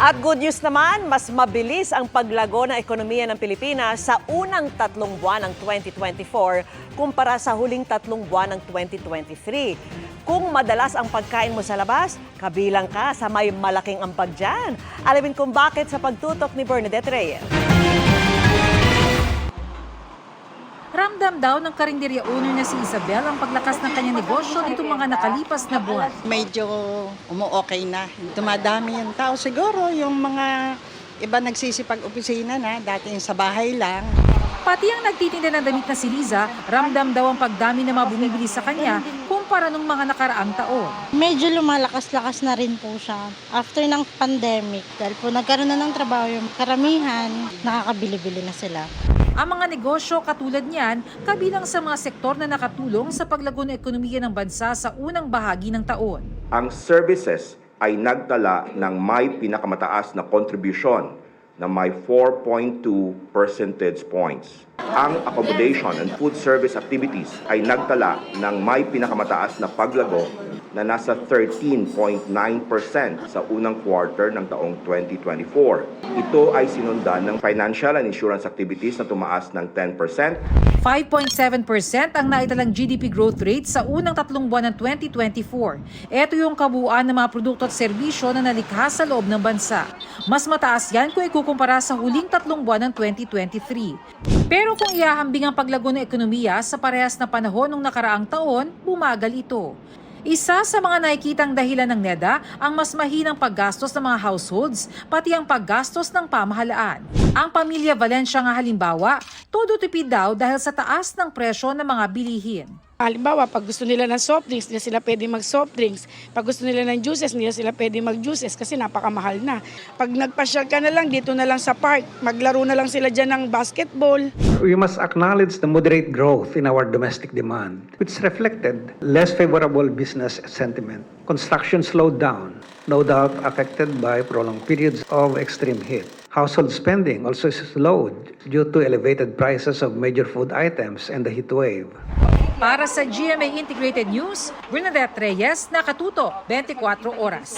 At good news naman, mas mabilis ang paglago ng ekonomiya ng Pilipinas sa unang 3 buwan ng 2024 kumpara sa huling 3 buwan ng 2023. Kung madalas ang pagkain mo sa labas, kabilang ka sa may malaking ambag dyan. Alamin kung bakit sa pagtutok ni Bernadette Reyes. Ramdam daw ng karinderya owner na si Isabel ang paglakas ng kanyang negosyo nitong mga nakalipas na buwan. Medyo umu-okay na. Dumadami yung tao. Siguro yung mga iba nagsisipag-opisina na, dati sa bahay lang. Pati ang nagtitinda ng damit na si Liza, ramdam daw ang pagdami na mga bumibili sa kanya kumpara nung mga nakaraang taon. Medyo lumalakas-lakas na rin po siya after ng pandemic. Dahil po nagkaroon na ng trabaho yung karamihan, nakakabili-bili na sila. Ang mga negosyo katulad niyan, kabilang sa mga sektor na nakatulong sa paglago ng ekonomiya ng bansa sa unang bahagi ng taon. Ang services ay nagtala ng may pinakamataas na kontribusyon na may 4.2 percentage points. Ang accommodation and food service activities ay nagtala ng may pinakamataas na paglago na nasa 13.9% sa unang quarter ng taong 2024. Ito ay sinundan ng financial and insurance activities na tumaas ng 10%. 5.7% ang naitalang GDP growth rate sa unang 3 buwan ng 2024. Ito yung kabuuan ng mga produkto at serbisyo na nalikha sa loob ng bansa. Mas mataas yan kung ikukumpara sa huling 3 buwan ng 2023. Pero kung ihahambing ang paglago ng ekonomiya sa parehas na panahon ng nakaraang taon, bumagal ito. Isa sa mga nakikitang dahilan ng NEDA ang mas mahinang paggastos ng mga households, pati ang paggastos ng pamahalaan. Ang pamilya Valencia nga halimbawa, todo tipid daw dahil sa taas ng presyo ng mga bilihin. Halimbawa, pag gusto nila ng soft drinks, hindi sila pwede mag-soft drinks. Pag gusto nila ng juices, hindi sila pwede mag-juices kasi napakamahal na. Pag nagpasyal ka na lang, dito na lang sa park, maglaro na lang sila dyan ng basketball. We must acknowledge the moderate growth in our domestic demand, which reflected less favorable business sentiment. Construction slowed down, no doubt affected by prolonged periods of extreme heat. Household spending also slowed due to elevated prices of major food items and the heat wave. Para sa GMA Integrated News, Bernadette Reyes, Nakatuto, 24 Oras.